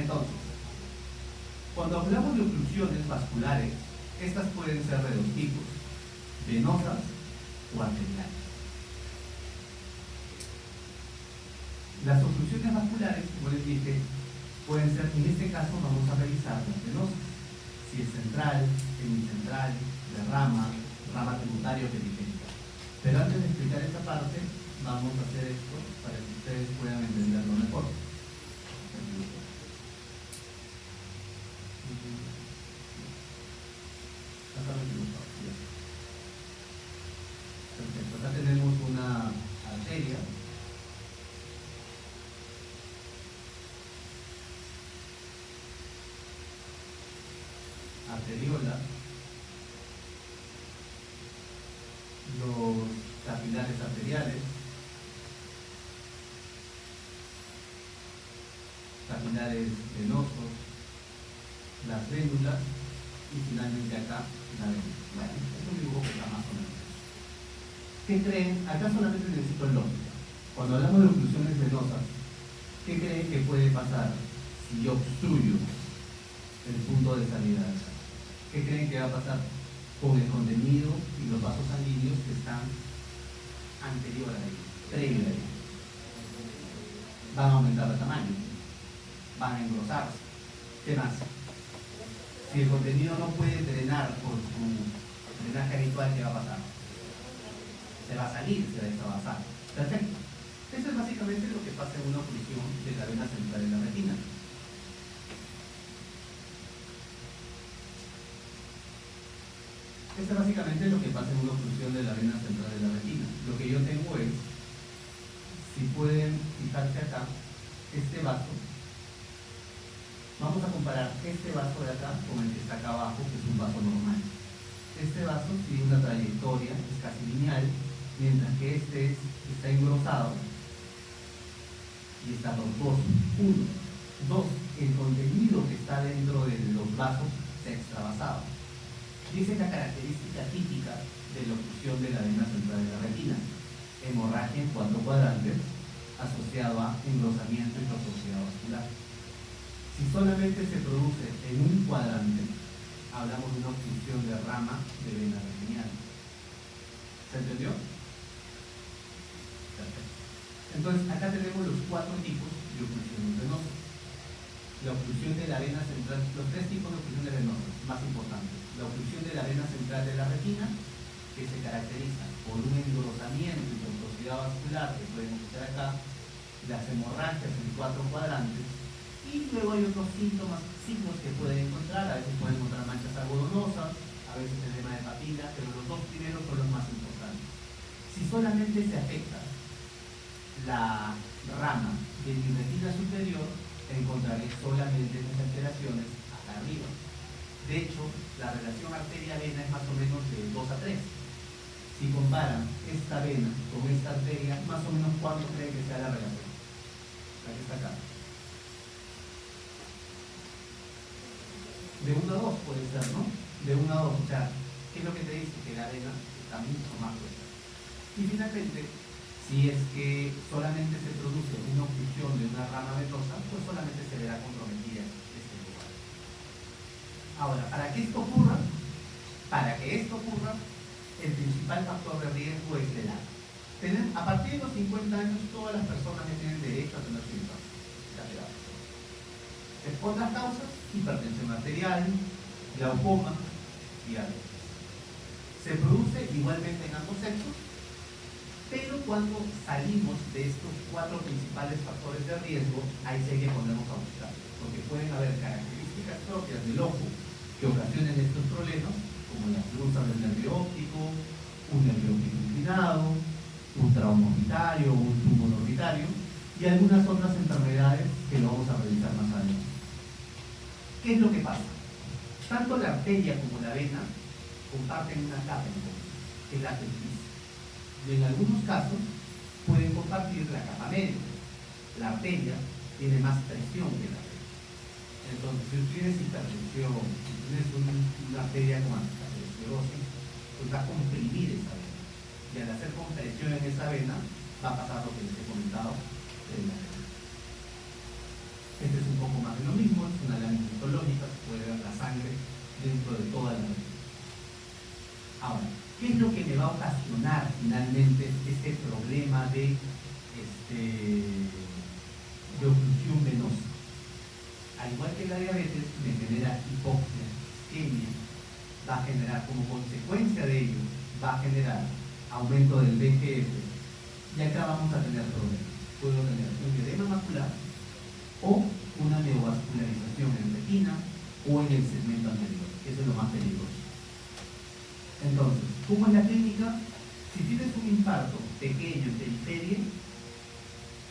Entonces, cuando hablamos de oclusiones vasculares, estas pueden ser de dos tipos: venosas o arteriales. Las oclusiones vasculares, como les dije, pueden ser, en este caso vamos a revisar las venosas, si es central, semicentral, de rama tributaria o periférica. Pero antes de explicar esta parte, vamos a hacer esto para que ustedes puedan entenderlo mejor. Perfecto, acá tenemos una arteria. Arteriola, los capilares arteriales, capilares venosos, las vénulas y finalmente acá la vena. Bueno, es un dibujo que está más o menos. ¿Qué creen? Acá solamente necesito lógica. Cuando hablamos de oclusiones venosas, ¿qué creen que puede pasar si yo obstruyo el punto de salida de acá? ¿Qué creen que va a pasar con el contenido y los vasos sanguíneos que están anterior a ellos, previo a ellos? Van a aumentar de tamaño, van a engrosarse. ¿Qué más? Si el contenido no puede drenar por su drenaje habitual, ¿qué va a pasar? Se va a salir, se va a extravasar. Perfecto. Eso es básicamente lo que pasa en una oclusión de la vena central de la retina. Esto es básicamente lo que pasa en una oclusión de la vena central de la retina. Lo que yo tengo es, si pueden fijarse acá, este vaso. Vamos a comparar este vaso de acá con el que está acá abajo, que es un vaso normal. Este vaso tiene una trayectoria, es casi lineal, mientras que este está engrosado y está tortuoso. 1. 2. El contenido que está dentro de los vasos se ha extravasado. Y esa es la característica típica de la oclusión de la vena central de la retina: hemorragia en 4 cuadrantes asociado a engrosamiento y tortuosidad vascular. Si solamente se produce en un cuadrante, hablamos de una oclusión de rama de vena retiniana. ¿Se entendió? Perfecto. Entonces, acá tenemos los 4 tipos de oclusiones venosas. La oclusión de la vena central, los 3 tipos de oclusiones venosas más importantes. La oclusión de la vena central de la retina, que se caracteriza por un engrosamiento y tortuosidad vascular que pueden escuchar acá, las hemorragias en 4 cuadrantes, y luego hay otros signos que pueden encontrar. A veces pueden encontrar manchas algodonosas, a veces edema de papila, pero los 2 primeros son los más importantes. Si solamente se afecta la rama de mi retina superior, encontraré solamente esas alteraciones acá arriba. De hecho, la relación arteria-vena es más o menos de 2 a 3. Si comparan esta vena con esta arteria, más o menos ¿cuánto creen que sea la relación? La que está acá. De 1 a 2 puede ser, ¿no? De 1 a 2, o sea, ¿qué es lo que te dice? Que la vena está mucho más gruesa. Y finalmente, si es que solamente se produce una oclusión de una rama venosa, pues solamente se verá comprometida este lugar. Ahora, para que esto ocurra, el principal factor de riesgo es la edad. A partir de los 50 años, todas las personas ya tienen derecho a tener su infarto. Otras causas: hipertensión arterial, glaucoma, diabetes. Se produce igualmente en ambos sexos, pero cuando salimos de estos 4 principales factores de riesgo, ahí sí hay que ponernos a buscar, porque pueden haber características propias del ojo que ocasionen estos problemas, como las luces del nervio óptico, un nervio óptico inclinado, un trauma orbitario, un tumor orbitario, y algunas otras enfermedades que lo vamos a revisar más adelante. ¿Qué es lo que pasa? Tanto la arteria como la vena comparten una capa en común, que es la pelvis. Y en algunos casos pueden compartir la capa media. La arteria tiene más presión que la vena. Entonces, si tú tienes hipertensión, si tienes una arteria con aterosclerosis, pues va a comprimir esa vena. Y al hacer compresión en esa vena, va a pasar lo que les he comentado en la vena. Este es un poco más de lo mismo, es una lámina histológica, se puede ver la sangre dentro de toda la retina. Ahora, ¿qué es lo que me va a ocasionar finalmente este problema de oclusión venosa? Al igual que la diabetes, me genera hipoxia, isquemia, va a generar como consecuencia de ello, va a generar aumento del VEGF, y acá vamos a tener problemas. Puedo tener un edema macular o una neovascularización en retina o en el segmento anterior. Eso es lo más peligroso. Entonces, ¿cómo es la clínica? Si tienes un infarto pequeño en periferia,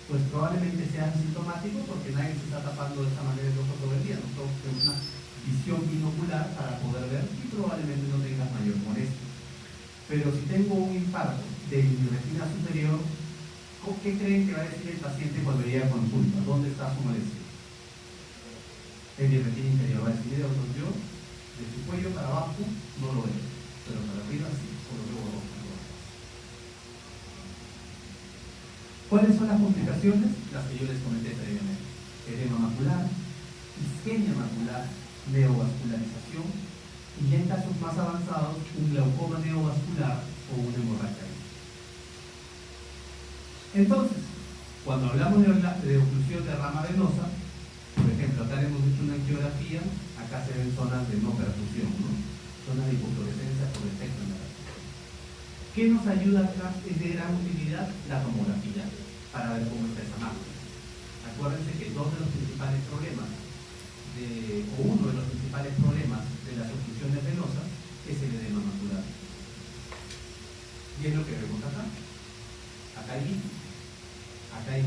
pues probablemente sea asintomático porque nadie se está tapando de esa manera el ojo todo el día. Nosotros tenemos una visión binocular para poder ver y probablemente no tengas mayor molestia. Pero si tengo un infarto de mi retina superior, ¿qué creen que va a decir el paciente cuando llegue a consulta? ¿Dónde está su molestia? En mi retina inferior va a decir, doctor, yo de su cuello para abajo no lo veo, pero para arriba sí, solo veo rojo. ¿Cuáles son las complicaciones? Las que yo les comenté previamente. Edema macular, isquemia macular, neovascularización y ya en casos más avanzados un glaucoma neovascular o una hemorragia. Entonces, cuando hablamos de oclusión de rama venosa, por ejemplo, acá hemos hecho una angiografía, acá se ven zonas de no perfusión, ¿no? Zonas de hipofluorescencia por defecto en la retina. ¿Qué nos ayuda acá? Es de gran utilidad la tomografía para ver cómo está esa mácula. Acuérdense que dos de los principales problemas, o uno de los principales problemas de las oclusiones venosas es el edema macular. Y es lo que vemos acá. Acá hay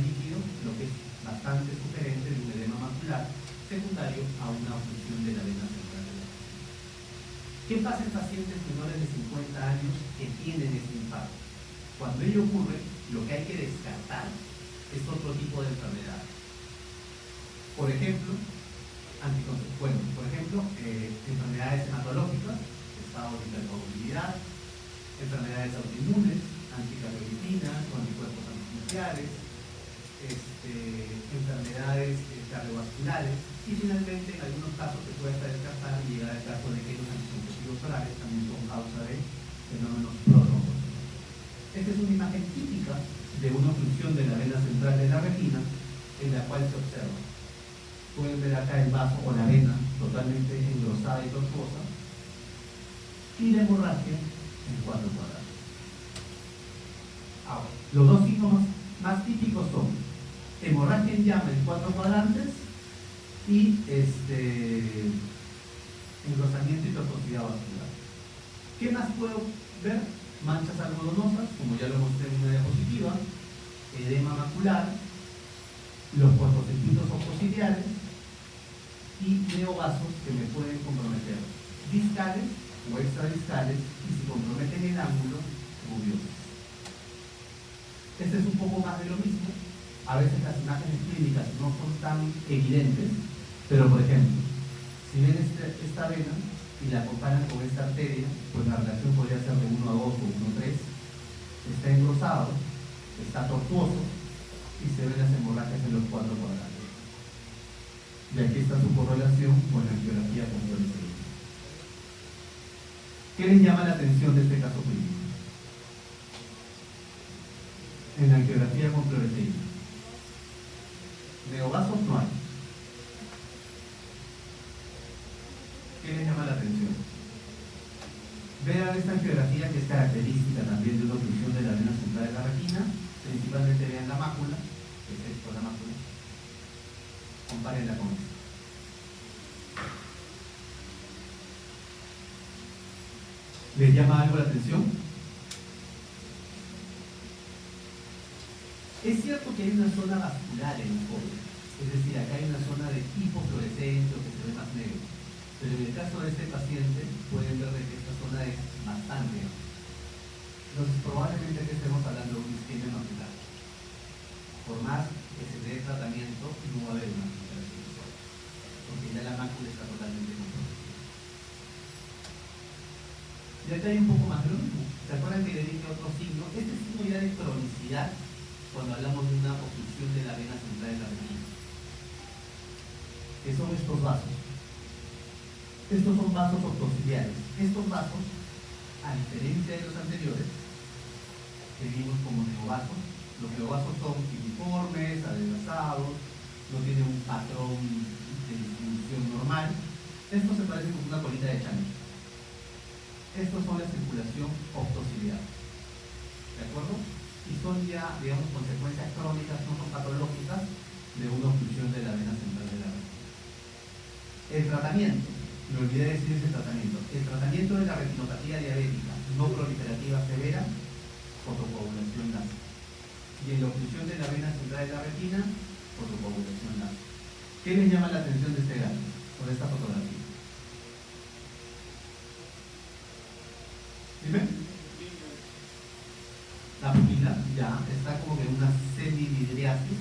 líquido, lo que es bastante sugerente de un edema macular secundario a una oclusión de la vena central de la retina. ¿Qué pasa en pacientes menores de 50 años que tienen este infarto? Cuando ello ocurre, lo que hay que descartar es otro tipo de enfermedad. Por ejemplo, enfermedades hematológicas, estado de hipercoagulabilidad, enfermedades autoinmunes, anticardiolitinas o anticuerpos antinucleares, enfermedades cardiovasculares y finalmente en algunos casos se puede hasta descartar y llegar al caso de que los anticonceptivos orales también son causa de fenómenos prodrómicos. Esta es una imagen típica de una oclusión de la vena central de la retina en la cual se observa. Pueden ver acá el vaso o la vena totalmente engrosada y tortuosa y la hemorragia en 4 cuadrantes. Ahora, los dos síntomas más típicos son hemorragia en llama en 4 cuadrantes y engrosamiento y tortuosidad vascular. ¿Qué más puedo ver? Manchas algodonosas, como ya lo mostré en una diapositiva, edema macular, los fosfocentitos octociliares y neovasos que me pueden comprometer discales o extradiscales y si comprometen el ángulo, rubiosis. Este es un poco más de lo mismo. A veces las imágenes clínicas no son tan evidentes, pero por ejemplo, si ven esta vena y la comparan con esta arteria, pues la relación podría ser de 1 a 2 o 1 a 3. Está engrosado, está tortuoso y se ven las hemorragias en los 4 cuadrantes. Y aquí está su correlación con la angiografía con fluoresceína. ¿Qué les llama la atención de este caso clínico? En la angiografía con fluoresceína. Neovasos no hay. ¿Qué les llama la atención? Vean esta angiografía que es característica también de una oclusión de la vena central de la retina. Principalmente vean la mácula, que es esto, la mácula. Compárenla con esta. ¿Les llama algo la atención? Es cierto que hay una zona vascular en el cobre, es decir, acá hay una zona de hipofluorescencia que se ve más negro, pero en el caso de este paciente pueden ver que esta zona es bastante amplia. Entonces probablemente que estemos hablando de un isquemia macular. Por más que se dé tratamiento, no va a haber una recuperación, porque ya la mácula está totalmente comprometida. Y acá hay un poco más de lo mismo. ¿Se acuerdan que le dije otro signo? Este signo ya de cronicidad cuando hablamos de una oclusión de la vena central de la retina. que son estos vasos. Estos son vasos octociliares. Estos vasos, a diferencia de los anteriores, que vimos como neovasos, los neovasos son uniformes, adelgazados, no tienen un patrón de distribución normal. Estos se parecen como una colita de chancho. Estos son la circulación octociliar. ¿De acuerdo? Y son ya, digamos, consecuencias crónicas, no son patológicas, de una obstrucción de la vena central de la retina. El tratamiento, me olvidé de decir ese tratamiento. El tratamiento de la retinopatía diabética no proliferativa severa, fotocoagulación láser. Y en la obstrucción de la vena central de la retina, fotocoagulación láser. ¿Qué les llama la atención de este gráfico o de esta fotografía? ¿Dime? La pupila ya está como que en una semividriasis.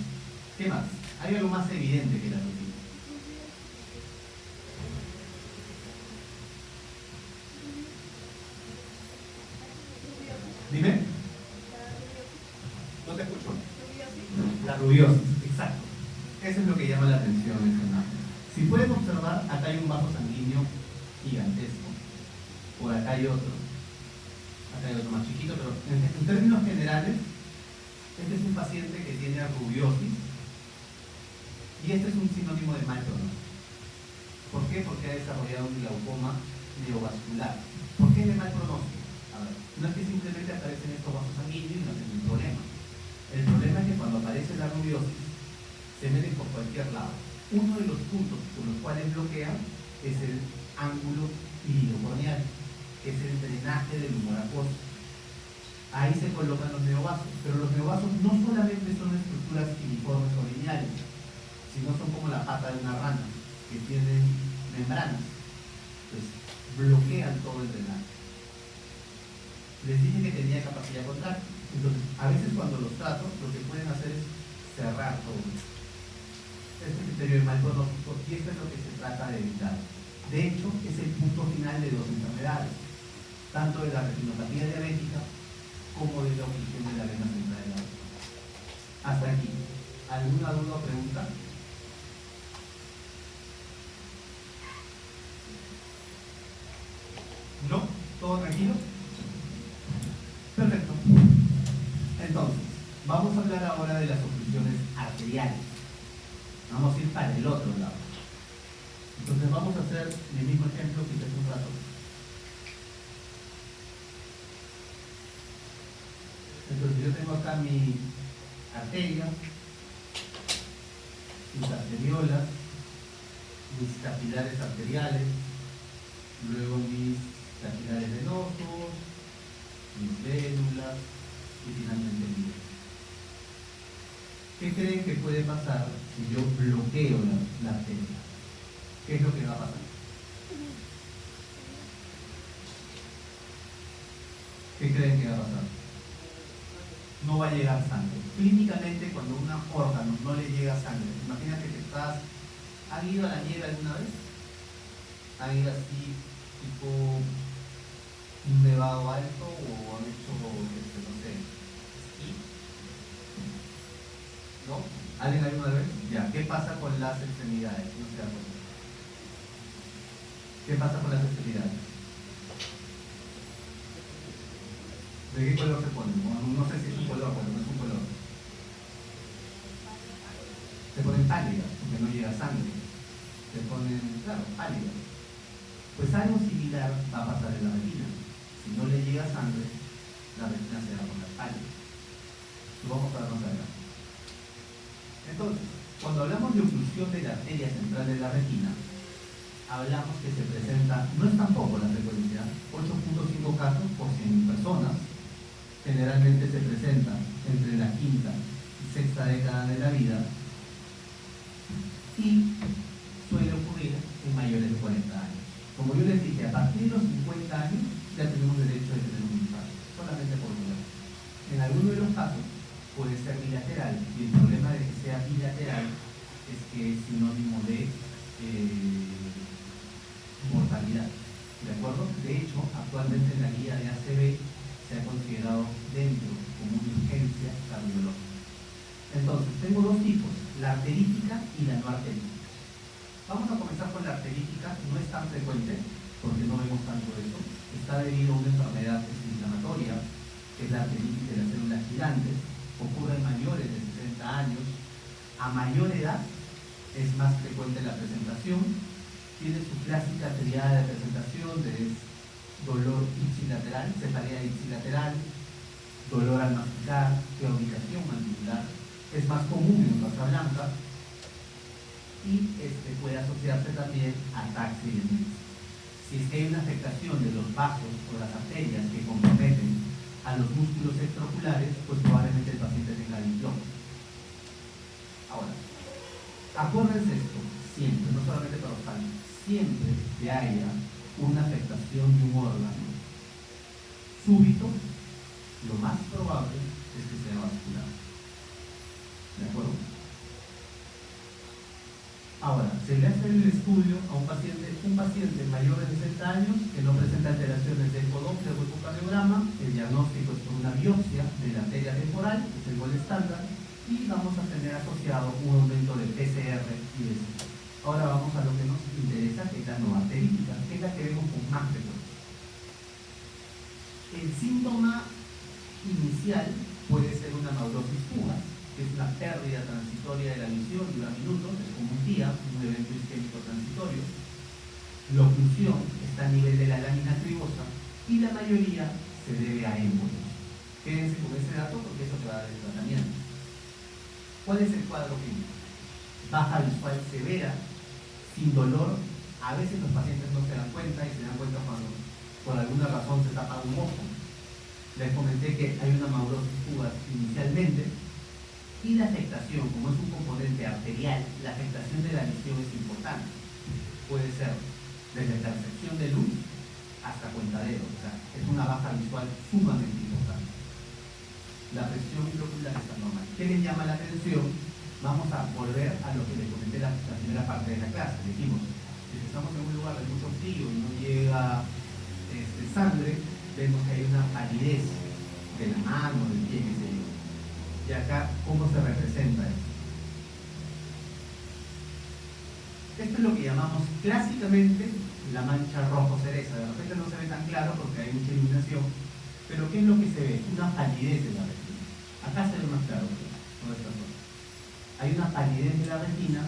¿Qué más? Hay algo más evidente que la pupila. Dime. No te escucho. La rubiosis, exacto. Eso es lo que llama la atención en este mapa. Si pueden observar, acá hay un vaso sanguíneo gigantesco. Por acá hay otro. Acá hay otro más chiquito, pero en términos generales, este es un paciente que tiene rubiosis y este es un sinónimo de mal pronóstico. ¿Por qué? Porque ha desarrollado un glaucoma neovascular. ¿Por qué es de mal pronóstico? A ver, no es que simplemente aparecen estos vasos sanguíneos y no tienen un problema. El problema es que cuando aparece la rubiosis, se meten por cualquier lado. Uno de los puntos por los cuales bloquean es el ángulo iridocorneal, que es el drenaje del humor acuoso. Ahí se colocan los neovasos, pero los neovasos no solamente son estructuras uniformes o lineales, sino son como la pata de una rana, que tienen membranas, pues bloquean todo el drenaje. Les dije que tenía capacidad contractil, entonces a veces cuando los trato, lo que pueden hacer es cerrar todo. Este criterio de mal pronóstico, y esto es lo que se trata de evitar. De hecho, es el punto final de dos enfermedades, tanto de la retinopatía diabética como de la obstrucción de la vena central de la retina. Hasta aquí. ¿Alguna duda o pregunta? ¿No? ¿Todo tranquilo? Perfecto. Entonces, vamos a hablar ahora de las obstrucciones arteriales. Vamos a ir para el otro lado. Entonces vamos a hacer el mismo ejemplo que hice hace un rato. Entonces yo tengo acá mi arteria, mis arteriolas, mis capilares arteriales, luego mis capilares venosos, mis vénulas y finalmente mi vena. ¿Qué creen que puede pasar si yo bloqueo la arteria? ¿Qué es lo que va a pasar? ¿Qué creen que va a pasar? No va a llegar sangre. Clínicamente, cuando a un órgano no le llega sangre, imagínate que ¿han ido a la nieve alguna vez? ¿Han ido así, tipo un nevado alto o han hecho, no sé, esquí? ¿No? ¿Alguien alguna vez? Ya, ¿qué pasa con las extremidades? No se da cuenta. ¿Qué pasa con las extremidades? ¿De qué color se ponen? No sé si es un color, pero no es un color. Se ponen pálidas, porque no llega sangre. Se ponen, claro, pálidas. Pues algo similar va a pasar en la retina. Si no le llega sangre, la retina se va a poner pálida. Lo vamos a ver más adelante. Entonces, cuando hablamos de oclusión de la arteria central de la retina, hablamos que se presenta, no es tampoco la frecuencia, 8.5 casos por 100.000 personas. Generalmente se presenta entre la quinta y sexta década de la vida y suele ocurrir en mayores de 40 años. Como yo les dije, a partir de los 50 años ya tenemos derecho de tener un infarto, solamente por dolor. En algunos de los casos puede ser bilateral, y el problema de que sea bilateral es que es sinónimo de mortalidad. ¿De acuerdo? De hecho, actualmente en la guía de ACV se ha considerado dentro como una urgencia cardiológica. Entonces, tengo dos tipos, la arterítica y la no arterítica. Vamos a comenzar con la arterítica, no es tan frecuente, porque no vemos tanto eso. Está debido a una enfermedad inflamatoria, que es la arteritis de las células gigantes, ocurre en mayores de 60 años. A mayor edad es más frecuente la presentación, tiene su clásica triada de presentación de dolor ipsilateral, cefalea ipsilateral, dolor al masticar, claudicación mandibular, es más común en raza blanca y puede asociarse también a ataxia y demencia. Si es que hay una afectación de los vasos o las arterias que comprometen a los músculos extraoculares, pues probablemente el paciente tenga diploma. Ahora, acuérdense esto, siempre, no solamente para los pacientes, siempre que haya una afectación de un órgano súbito, lo más probable es que sea vascular. ¿De acuerdo? Ahora, se le hace el estudio a un paciente mayor de 60 años que no presenta alteraciones del ecodopter o ecocardiograma. El diagnóstico es por una biopsia de la arteria temporal, que es el gol estándar, y vamos a tener asociado un aumento de PCR y de C. Ahora vamos a lo que nos interesa, que es la noarterítica, que es la que vemos con más frecuencia. El síntoma inicial puede ser una neurosis fugaz, que es una pérdida transitoria de la visión, dura minutos, es como un día, un evento isquémico transitorio. La oclusión está a nivel de la lámina cribosa y la mayoría se debe a émbolos. Quédense con ese dato porque eso te va a dar el tratamiento. ¿Cuál es el cuadro clínico? Baja visual severa, sin dolor. A veces los pacientes no se dan cuenta y se dan cuenta cuando por alguna razón se tapa un ojo. Les comenté que hay una neurosis fugaz inicialmente y la afectación, como es un componente arterial, la afectación de la visión es importante. Puede ser desde percepción de luz hasta cuentadero, o sea, es una baja visual sumamente importante. La presión intraocular está normal. ¿Qué les llama la atención? Vamos a volver a lo que les comenté la primera parte de la clase. Dijimos, si estamos en un lugar de mucho frío y no llega sangre, vemos que hay una palidez de la mano, del pie, que se yo. Y acá, ¿cómo se representa eso? Esto es lo que llamamos clásicamente la mancha rojo cereza. De repente no se ve tan claro porque hay mucha iluminación, pero ¿qué es lo que se ve? Una palidez de la retina. Acá se ve más claro, no esta zona. Hay una palidez de la retina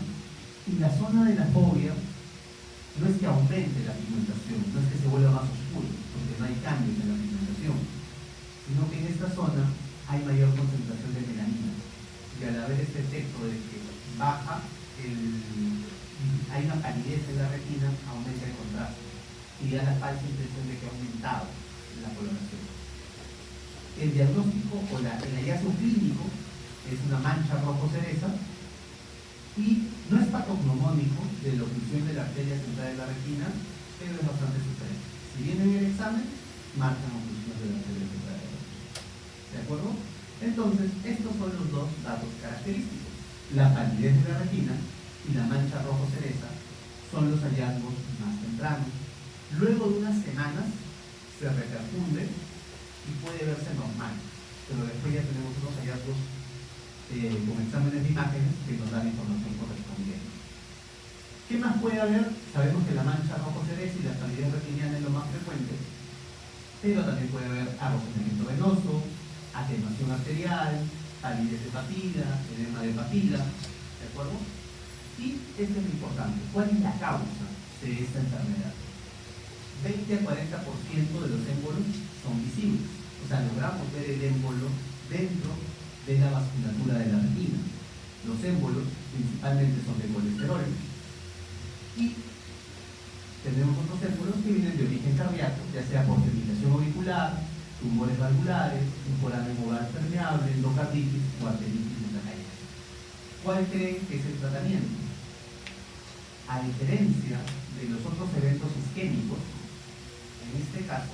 y la zona de la fovea no es que aumente la pigmentación, no es que se vuelva más oscuro, porque no hay cambios en la pigmentación, sino que en esta zona hay mayor concentración de melanina. Y al haber este efecto de que baja hay una palidez en la retina, aumenta el contraste y da la falsa impresión de que ha aumentado la coloración. El diagnóstico o el hallazgo clínico es una mancha rojo cereza y no es patognomónico de la oclusión de la arteria central de la retina, pero es bastante sugerente. Si viene en el examen, marcan oclusión de la arteria central de la retina. ¿De acuerdo? Entonces, estos son los dos datos característicos. La palidez de la retina y la mancha rojo cereza son los hallazgos más tempranos. Luego de unas semanas se reperfunde y puede verse normal, pero después ya tenemos unos hallazgos con exámenes de imágenes que nos dan la información correspondiente. ¿Qué más puede haber? Sabemos que la mancha rojo cereza y la palidez retiniana es lo más frecuente, pero también puede haber arrocamiento venoso, atenuación arterial, palidez de papila, edema de papila, ¿de acuerdo? Y esto es lo importante, ¿cuál es la causa de esta enfermedad? 20 a 40% de los émbolos son visibles, o sea, logramos ver el émbolo dentro de la vasculatura de la retina. Los émbolos principalmente son de colesterol y tenemos otros émbolos que vienen de origen cardíaco, ya sea por fibrilación auricular, tumores valvulares, un foramen oval permeable, endocarditis o arteritis en la caída. ¿Cuál creen que es el tratamiento? A diferencia de los otros eventos isquémicos, en este caso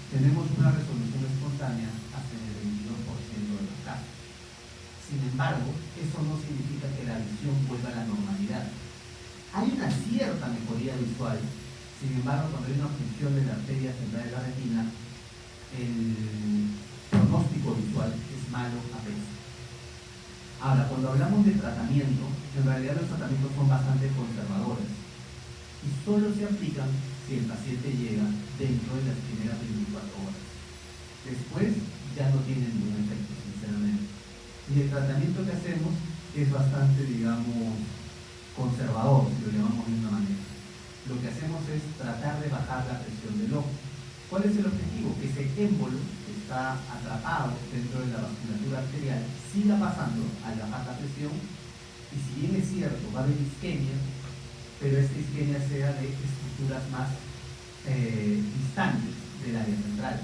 tenemos una resolución espontánea hasta en el 22% de los casos. Sin embargo, eso no significa que la visión vuelva a la normalidad. Hay una cierta mejoría visual, sin embargo, cuando hay una obstrucción de la arteria central de la retina, el pronóstico visual es malo a veces. Ahora, cuando hablamos de tratamiento, en realidad los tratamientos son bastante conservadores. solo se aplican si el paciente llega dentro de las primeras 24 horas. Después ya no tienen ningún efecto, sinceramente. Y el tratamiento que hacemos es bastante, digamos, conservador, si lo llamamos de una manera. Lo que hacemos es tratar de bajar la presión del ojo. ¿Cuál es el objetivo? Que ese émbolo que está atrapado dentro de la vasculatura arterial siga pasando al bajar la presión, y si bien es cierto, va a haber isquemia, pero esta isquemia sea de estructuras más distantes del área central.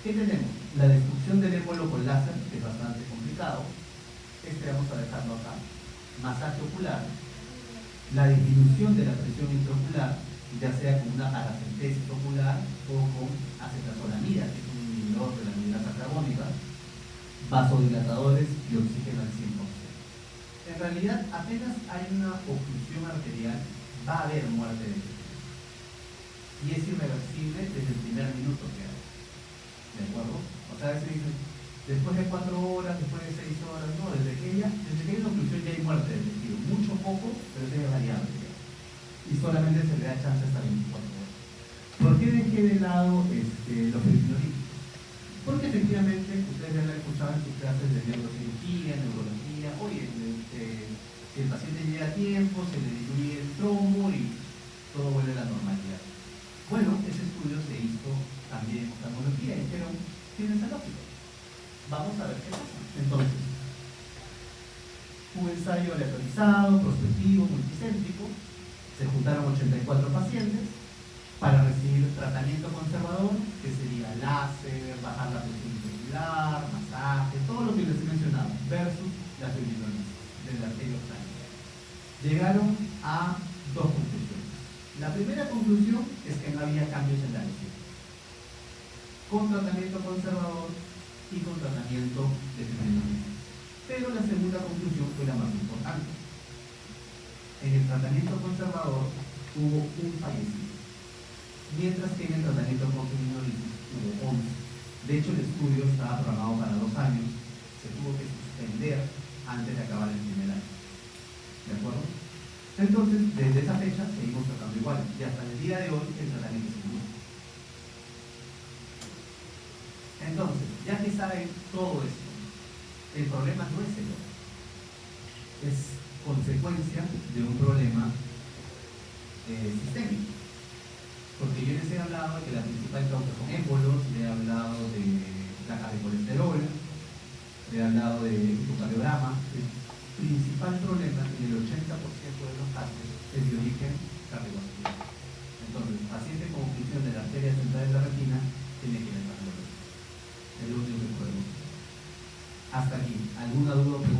¿Qué tenemos? La destrucción del émbolo con láser, que es bastante complicado. Vamos a dejarlo acá. Masaje ocular. La disminución de la presión intraocular, ya sea con una paracentesis ocular o con acetazolamida, que es un inhibidor de la amilasa carbónica, vasodilatadores y oxígeno al 100%. En realidad, apenas hay una oclusión arterial, va a haber muerte de presión. Y es irreversible desde el primer minuto que hay. ¿De acuerdo? O sea, a veces dicen, después de 4 horas, después de 6 horas, no, desde que hay una oclusión ya hay muerte del tejido. Mucho poco, pero es variable. Y solamente se le da chance hasta 24 horas. ¿Por qué dejé de lado los fibrinolíticos? Porque efectivamente, ustedes ya lo han escuchado en sus clases de neurocirugía, neurología, oye, si el paciente llega a tiempo, se le diluye el trombo y todo vuelve a la normalidad. Bueno, ese estudio se hizo también en oftalmología y dijeron, tiene esa lógica. Vamos a ver qué pasa. Entonces, un ensayo aleatorizado, prospectivo, multicéntrico, se juntaron 84 pacientes para recibir tratamiento conservador, que sería láser, bajar la presión intraocular, masaje, todo lo que les he mencionado, versus la fibrinolisis del arterio oftalmo. Llegaron a 2 conclusiones. La primera conclusión es que no había cambios en la lesión, con tratamiento conservador y con tratamiento de fibrinolisis. Pero la segunda conclusión fue la más importante. En el tratamiento conservador hubo un fallecido, mientras que en el tratamiento con fibrinolisis hubo 11. De hecho, el estudio estaba programado para 2 años, se tuvo que suspender antes de acabar el primer año. ¿De acuerdo? Entonces, desde esa fecha seguimos tratando igual, y hasta el día de hoy el tratamiento es seguro. Entonces, ya que saben todo esto, el problema no es el ojo, es consecuencia de un problema sistémico. Porque yo les he hablado de que la principal causa son émbolos, le he hablado de placa de colesterol, le he hablado de ecocardiograma. El principal problema en el 80% de los casos es de origen cardiovascular. Entonces, paciente con oclusión de la arteria central de la retina tiene que ir al cardiólogo. Es lo único que podemos hacer. Hasta aquí. ¿Alguna duda o pregunta?